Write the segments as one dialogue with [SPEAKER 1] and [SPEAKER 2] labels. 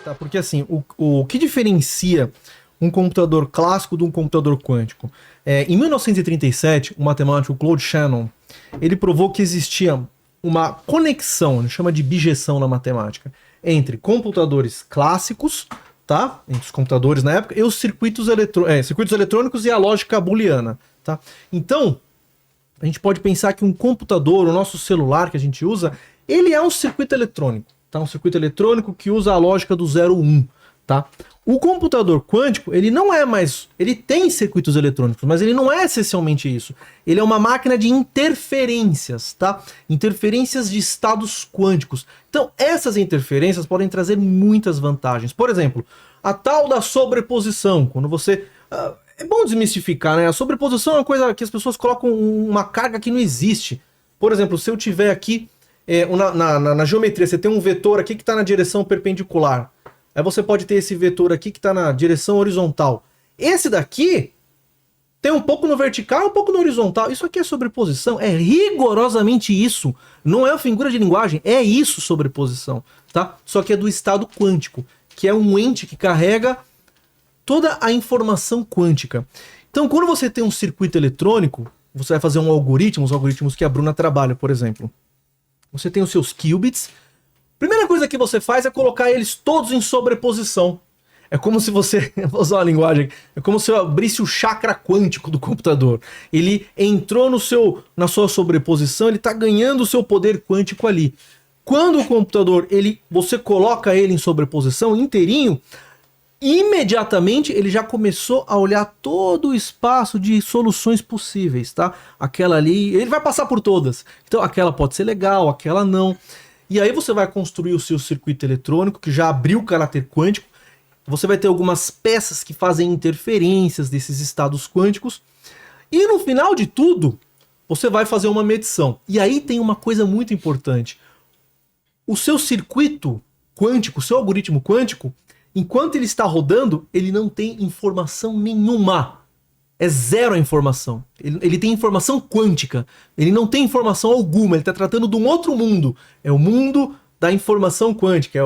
[SPEAKER 1] tá? Porque assim, o que diferencia um computador clássico de um computador quântico? Em 1937, o matemático Claude Shannon, ele provou que existia uma conexão, a gente chama de bijeção na matemática, entre computadores clássicos, tá? Entre os computadores na época, e os circuitos eletrônicos e a lógica booleana, tá? Então, a gente pode pensar que um computador, o nosso celular que a gente usa, ele é um circuito eletrônico, tá? Um circuito eletrônico que usa a lógica do 0, 1, tá? O computador quântico, ele não é mais... Ele tem circuitos eletrônicos, mas ele não é essencialmente isso. Ele é uma máquina de interferências, tá? Interferências de estados quânticos. Então, essas interferências podem trazer muitas vantagens. Por exemplo, a tal da sobreposição, quando você... é bom desmistificar, né? A sobreposição é uma coisa que as pessoas colocam uma carga que não existe. Por exemplo, se eu tiver aqui, na geometria, você tem um vetor aqui que está na direção perpendicular. Aí você pode ter esse vetor aqui que está na direção horizontal. Esse daqui tem um pouco no vertical e um pouco no horizontal. Isso aqui é sobreposição, é rigorosamente isso. Não é uma figura de linguagem, é isso sobreposição, tá? Só que é do estado quântico, que é um ente que carrega toda a informação quântica. Então, quando você tem um circuito eletrônico, você vai fazer um algoritmo, os algoritmos que a Bruna trabalha, por exemplo. Você tem os seus qubits. Primeira coisa que você faz é colocar eles todos em sobreposição. É como se você, vou usar uma linguagem, é como se eu abrisse o chakra quântico do computador. Ele entrou na sua sobreposição, ele está ganhando o seu poder quântico ali. Quando o computador, você coloca ele em sobreposição inteirinho, imediatamente ele já começou a olhar todo o espaço de soluções possíveis, tá? Aquela ali, ele vai passar por todas. Então aquela pode ser legal, aquela não. E aí você vai construir o seu circuito eletrônico, que já abriu o caráter quântico. Você vai ter algumas peças que fazem interferências desses estados quânticos. E no final de tudo, você vai fazer uma medição. E aí tem uma coisa muito importante. O seu circuito quântico, o seu algoritmo quântico, enquanto ele está rodando, ele não tem informação nenhuma. É zero a informação. Ele tem informação quântica. Ele não tem informação alguma. Ele está tratando de um outro mundo. É o mundo da informação quântica.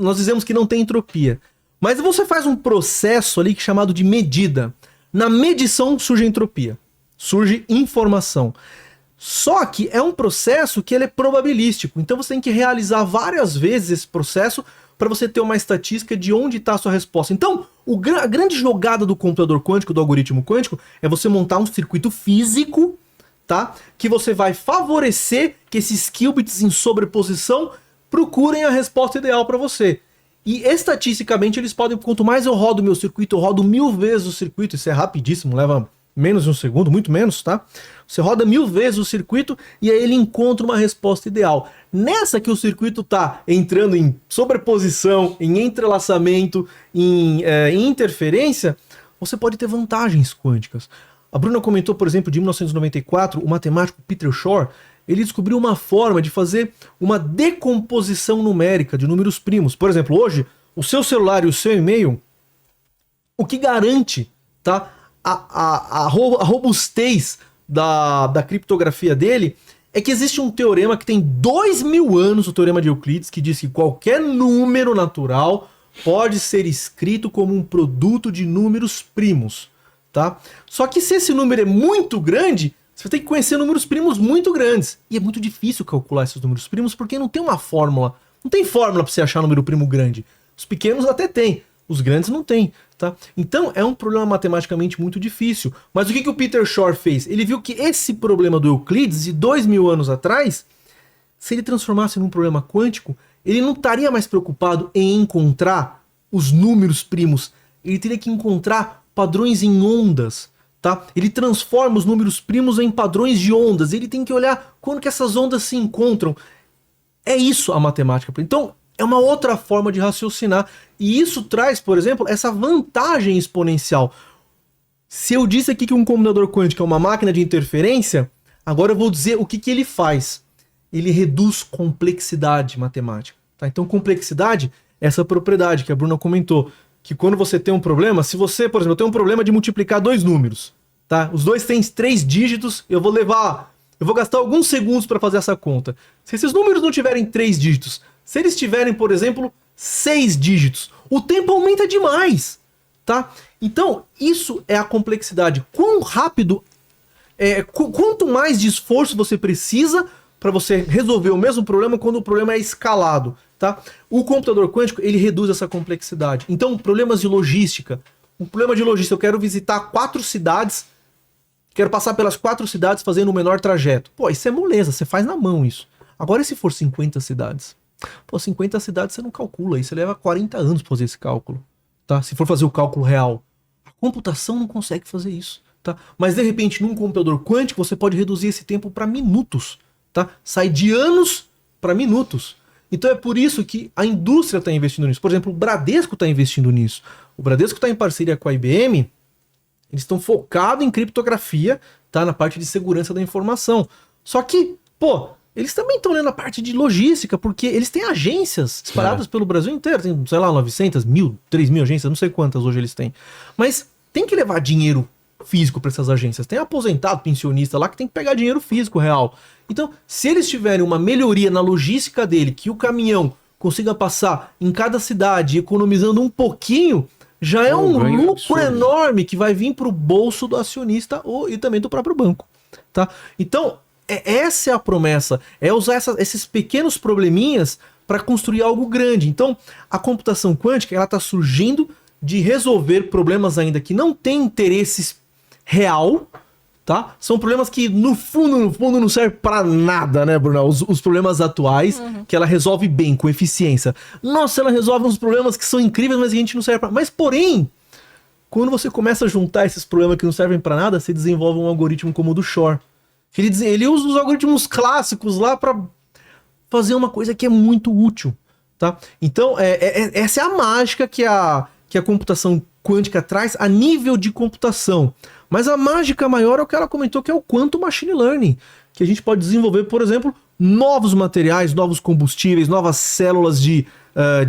[SPEAKER 1] Nós dizemos que não tem entropia. Mas você faz um processo ali chamado de medida. Na medição surge entropia. Surge informação. Só que é um processo que ele é probabilístico. Então você tem que realizar várias vezes esse processo para você ter uma estatística de onde está a sua resposta. Então, a grande jogada do computador quântico, do algoritmo quântico, é você montar um circuito físico, tá? Que você vai favorecer que esses qubits em sobreposição procurem a resposta ideal para você. E estatisticamente eles podem, quanto mais eu rodo o meu circuito, eu rodo 1000 vezes o circuito, isso é rapidíssimo, leva menos de um segundo, muito menos, tá? Você roda 1000 vezes o circuito e aí ele encontra uma resposta ideal. Nessa que o circuito tá entrando em sobreposição, em entrelaçamento, em interferência, você pode ter vantagens quânticas. A Bruna comentou, por exemplo, de 1994, o matemático Peter Shor, ele descobriu uma forma de fazer uma decomposição numérica de números primos. Por exemplo, hoje, o seu celular e o seu e-mail, o que garante, tá, a robustez da criptografia dele é que existe um teorema que tem 2000 anos, o teorema de Euclides, que diz que qualquer número natural pode ser escrito como um produto de números primos, tá? Só que se esse número é muito grande, você tem que conhecer números primos muito grandes. E é muito difícil calcular esses números primos porque não tem uma fórmula. Não tem fórmula para você achar número primo grande. Os pequenos até tem, os grandes não tem, tá? Então é um problema matematicamente muito difícil. Mas o que o Peter Shor fez? Ele viu que esse problema do Euclides, de 2000 anos atrás, se ele transformasse num problema quântico, ele não estaria mais preocupado em encontrar os números primos. Ele teria que encontrar padrões em ondas, tá? Ele transforma os números primos em padrões de ondas. Ele tem que olhar quando que essas ondas se encontram. É isso a matemática. Então, é uma outra forma de raciocinar. E isso traz, por exemplo, essa vantagem exponencial. Se eu disse aqui que um computador quântico é uma máquina de interferência, agora eu vou dizer o que ele faz. Ele reduz complexidade matemática. Tá? Então, complexidade é essa propriedade que a Bruna comentou. Que quando você tem um problema, se você, por exemplo, tem um problema de multiplicar dois números, tá? Os dois têm 3 dígitos, eu vou gastar alguns segundos para fazer essa conta. Se esses números não tiverem 3 dígitos, se eles tiverem, por exemplo, 6 dígitos. O tempo aumenta demais, tá? Então, isso é a complexidade. Quão rápido, quanto mais de esforço você precisa para você resolver o mesmo problema quando o problema é escalado, tá? O computador quântico, ele reduz essa complexidade. Então, problemas de logística. Um problema de logística, eu quero visitar 4 cidades, quero passar pelas 4 cidades fazendo o menor trajeto. Pô, isso é moleza, você faz na mão isso. Agora, e se for 50 cidades? Pô, 50 cidades você não calcula, isso leva 40 anos pra fazer esse cálculo, tá? Se for fazer o cálculo real. A computação não consegue fazer isso, tá? Mas, de repente, num computador quântico, você pode reduzir esse tempo para minutos, tá? Sai de anos para minutos. Então é por isso que a indústria está investindo nisso. Por exemplo, o Bradesco está investindo nisso. O Bradesco está em parceria com a IBM, eles estão focados em criptografia, tá? Na parte de segurança da informação. Só que, pô, eles também estão olhando a parte de logística, porque eles têm agências espalhadas pelo Brasil inteiro. Tem, sei lá, 900, 1.000, 3.000 agências, não sei quantas hoje eles têm. Mas tem que levar dinheiro físico para essas agências. Tem aposentado, pensionista lá que tem que pegar dinheiro físico real. Então, se eles tiverem uma melhoria na logística dele, que o caminhão consiga passar em cada cidade economizando um pouquinho, já é um lucro enorme que vai vir para o bolso do acionista e também do próprio banco, tá? Então, essa é a promessa, é usar esses pequenos probleminhas para construir algo grande. Então, a computação quântica, ela está surgindo de resolver problemas ainda que não têm interesse real, tá? São problemas que, no fundo, não servem para nada, né, Bruna? Os problemas atuais, que ela resolve bem, com eficiência. Nossa, ela resolve uns problemas que são incríveis, mas a gente não serve para... Mas, porém, quando você começa a juntar esses problemas que não servem para nada, você desenvolve um algoritmo como o do Shor. Ele usa os algoritmos clássicos lá para fazer uma coisa que é muito útil, tá? Então, essa é a mágica que a computação quântica traz a nível de computação. Mas a mágica maior é o que ela comentou, que é o Quantum Machine Learning, que a gente pode desenvolver, por exemplo, novos materiais, novos combustíveis, novas células de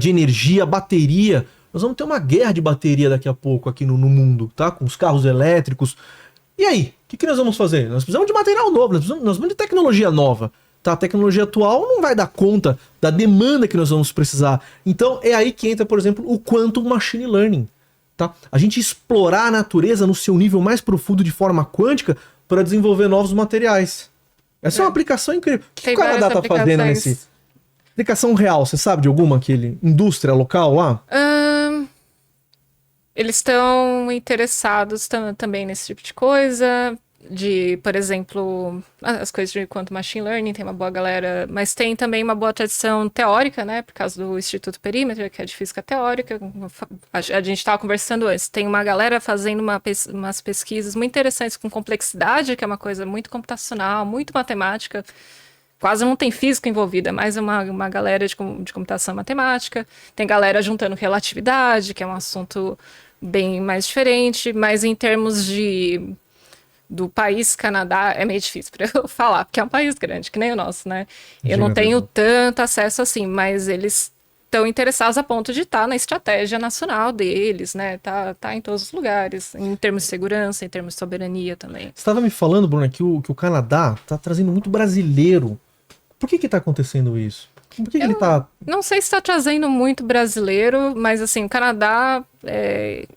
[SPEAKER 1] energia, bateria. Nós vamos ter uma guerra de bateria daqui a pouco aqui no mundo, tá? Com os carros elétricos. E aí? O que nós vamos fazer? Nós precisamos de material novo, nós precisamos de tecnologia nova. Tá? A tecnologia atual não vai dar conta da demanda que nós vamos precisar. Então é aí que entra, por exemplo, o Quantum Machine Learning. Tá? A gente explorar a natureza no seu nível mais profundo de forma quântica para desenvolver novos materiais. Essa é uma aplicação incrível. O que o Canadá está fazendo nesse... Aplicação real, você sabe de alguma indústria local lá?
[SPEAKER 2] Eles estão interessados também nesse tipo de coisa, por exemplo, as coisas de Quantum Machine Learning, tem uma boa galera, mas tem também uma boa tradição teórica, né, por causa do Instituto Perímetro, que é de física teórica, a gente estava conversando antes, tem uma galera fazendo umas pesquisas muito interessantes com complexidade, que é uma coisa muito computacional, muito matemática, quase não tem física envolvida, mas é uma galera de computação matemática, tem galera juntando relatividade, que é um assunto bem mais diferente, mas em termos do país Canadá é meio difícil para eu falar, porque é um país grande, que nem o nosso, né? Eu não tenho tanto acesso assim, mas eles estão interessados a ponto de estar na estratégia nacional deles, né? Tá em todos os lugares, em termos de segurança, em termos de soberania também.
[SPEAKER 1] Você estava me falando, Bruna, que o Canadá tá trazendo muito brasileiro. Por que tá acontecendo isso? Por que ele tá...
[SPEAKER 2] Não sei se está trazendo muito brasileiro, mas assim, o Canadá,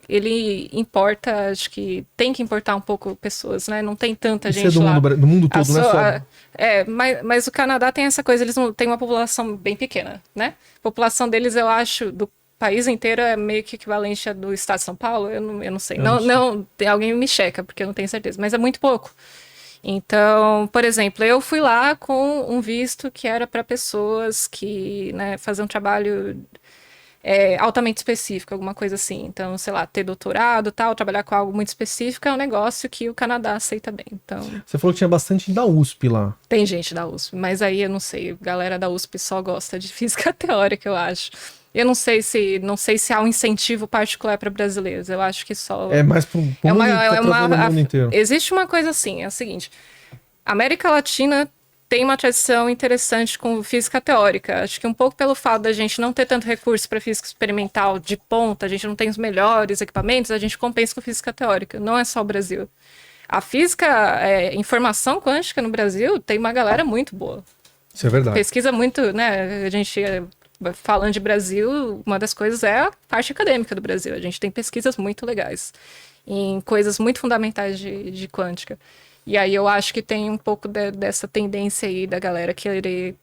[SPEAKER 2] ele importa, acho que tem que importar um pouco pessoas, né? Não tem tanta gente lá.
[SPEAKER 1] Do mundo todo, não é só...
[SPEAKER 2] Mas o Canadá tem essa coisa, eles não têm uma população bem pequena, né? A população deles, eu acho, do país inteiro é meio que equivalente à do estado de São Paulo, eu não sei. Não, alguém me checa, porque eu não tenho certeza, mas é muito pouco. Então, por exemplo, eu fui lá com um visto que era para pessoas que, né, faziam um trabalho altamente específico, alguma coisa assim. Então, sei lá, ter doutorado, tal, trabalhar com algo muito específico é um negócio que o Canadá aceita bem. Então,
[SPEAKER 1] você falou que tinha bastante da USP lá.
[SPEAKER 2] Tem gente da USP, mas aí eu não sei, a galera da USP só gosta de física teórica, eu acho. Eu não sei se há um incentivo particular para brasileiros. Eu acho que só...
[SPEAKER 1] É mais para o mundo inteiro.
[SPEAKER 2] Existe uma coisa assim, é o seguinte. A América Latina tem uma tradição interessante com física teórica. Acho que um pouco pelo fato da gente não ter tanto recurso para física experimental de ponta, a gente não tem os melhores equipamentos, a gente compensa com física teórica. Não é só o Brasil. A física, informação quântica no Brasil, tem uma galera muito boa.
[SPEAKER 1] Isso é verdade.
[SPEAKER 2] Pesquisa muito, né? A gente... falando de Brasil, uma das coisas é a parte acadêmica do Brasil. A gente tem pesquisas muito legais em coisas muito fundamentais de quântica. E aí eu acho que tem um pouco dessa tendência aí da galera querer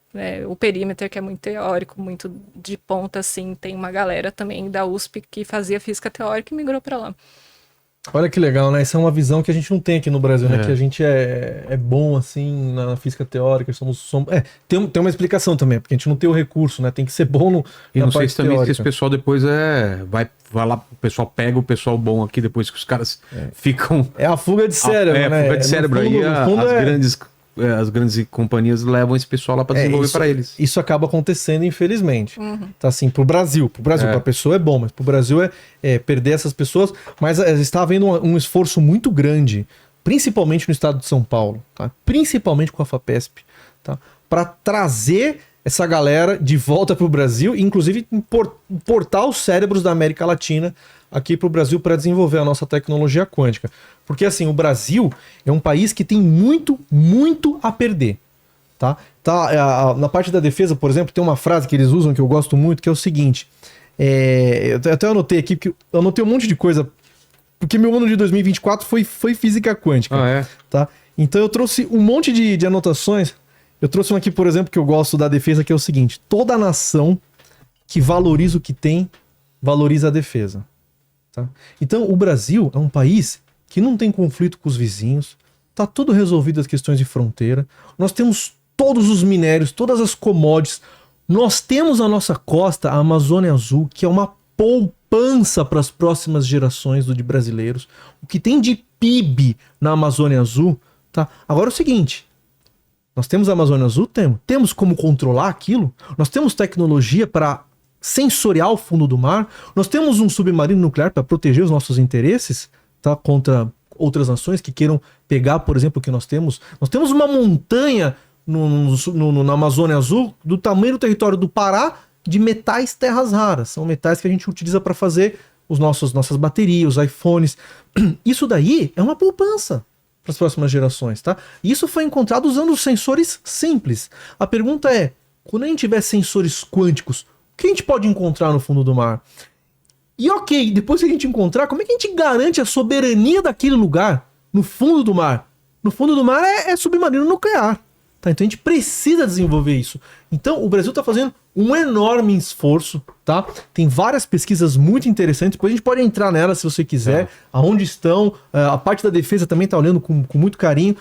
[SPEAKER 2] o perímetro, que é muito teórico, muito de ponta, assim. Tem uma galera também da USP que fazia física teórica e migrou para lá.
[SPEAKER 1] Olha que legal, né? Essa é uma visão que a gente não tem aqui no Brasil, né? Que a gente é bom, assim, na física teórica, tem uma explicação também, porque a gente não tem o recurso, né? Tem que ser bom
[SPEAKER 3] e não sei se também que esse pessoal depois vai lá, o pessoal pega o pessoal bom aqui, depois que os caras ficam...
[SPEAKER 1] É a fuga de cérebro, né?
[SPEAKER 3] É a fuga de cérebro. Aí as grandes companhias levam esse pessoal lá para desenvolver para eles.
[SPEAKER 1] Isso acaba acontecendo, infelizmente. Tá assim, pro Brasil, pra pessoa é bom, mas pro Brasil é perder essas pessoas. Mas está havendo um esforço muito grande, principalmente no estado de São Paulo, tá? Principalmente com a FAPESP, tá? Para trazer essa galera de volta pro Brasil, e inclusive importar os cérebros da América Latina aqui pro Brasil para desenvolver a nossa tecnologia quântica. Porque assim, o Brasil é um país que tem muito, muito a perder. Tá? Na parte da defesa, por exemplo, tem uma frase que eles usam que eu gosto muito, que é o seguinte. Eu até anotei aqui, porque eu anotei um monte de coisa, porque meu ano de 2024 foi física quântica. Tá? Então eu trouxe um monte de anotações. Eu trouxe uma aqui, por exemplo, que eu gosto da defesa, que é o seguinte: toda nação que valoriza o que tem, valoriza a defesa. Tá? Então o Brasil é um país que não tem conflito com os vizinhos, tá tudo resolvido as questões de fronteira, nós temos todos os minérios, todas as commodities, nós temos a nossa costa, a Amazônia Azul, que é uma poupança para as próximas gerações de brasileiros, o que tem de PIB na Amazônia Azul, tá? Agora é o seguinte, nós temos a Amazônia Azul? Temos como controlar aquilo? Nós temos tecnologia para sensoriar o fundo do mar? Nós temos um submarino nuclear para proteger os nossos interesses? Tá, contra outras nações que queiram pegar, por exemplo, o que nós temos. Nós temos uma montanha na Amazônia Azul do tamanho do território do Pará de metais terras raras. São metais que a gente utiliza para fazer nossas baterias, os iPhones. Isso daí é uma poupança para as próximas gerações, tá? Isso foi encontrado usando sensores simples. A pergunta é, quando a gente tiver sensores quânticos, o que a gente pode encontrar no fundo do mar? E ok, depois que a gente encontrar, como é que a gente garante a soberania daquele lugar no fundo do mar? No fundo do mar é submarino nuclear. Tá? Então a gente precisa desenvolver isso. Então o Brasil está fazendo um enorme esforço. Tá? Tem várias pesquisas muito interessantes. Depois a gente pode entrar nelas se você quiser. Aonde estão. A parte da defesa também está olhando com muito carinho.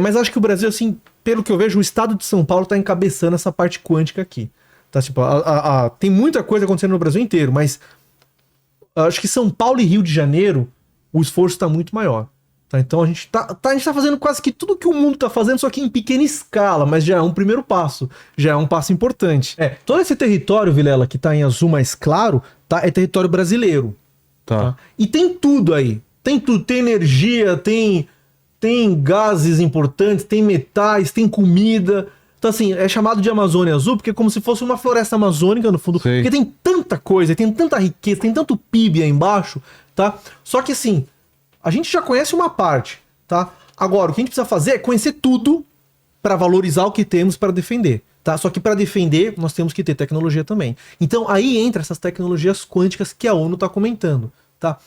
[SPEAKER 1] Mas acho que o Brasil, assim, pelo que eu vejo, o estado de São Paulo está encabeçando essa parte quântica aqui. Tá? Tipo, tem muita coisa acontecendo no Brasil inteiro, mas acho que São Paulo e Rio de Janeiro, o esforço está muito maior. Tá? Então a gente tá fazendo quase que tudo que o mundo está fazendo, só que em pequena escala, mas já é um primeiro passo. Já é um passo importante. Todo esse território, Vilela, que está em azul mais claro, tá? É território brasileiro. Tá? E tem tudo aí. Tem tudo. Tem energia, tem gases importantes, tem metais, tem comida. Então, assim, é chamado de Amazônia Azul porque é como se fosse uma floresta amazônica no fundo. Porque tem tanta coisa, tem tanta riqueza, tem tanto PIB aí embaixo, tá? Só que, assim, a gente já conhece uma parte, tá? Agora, o que a gente precisa fazer é conhecer tudo para valorizar o que temos para defender, tá? Só que para defender, nós temos que ter tecnologia também. Então, aí entra essas tecnologias quânticas que a ONU está comentando, tá?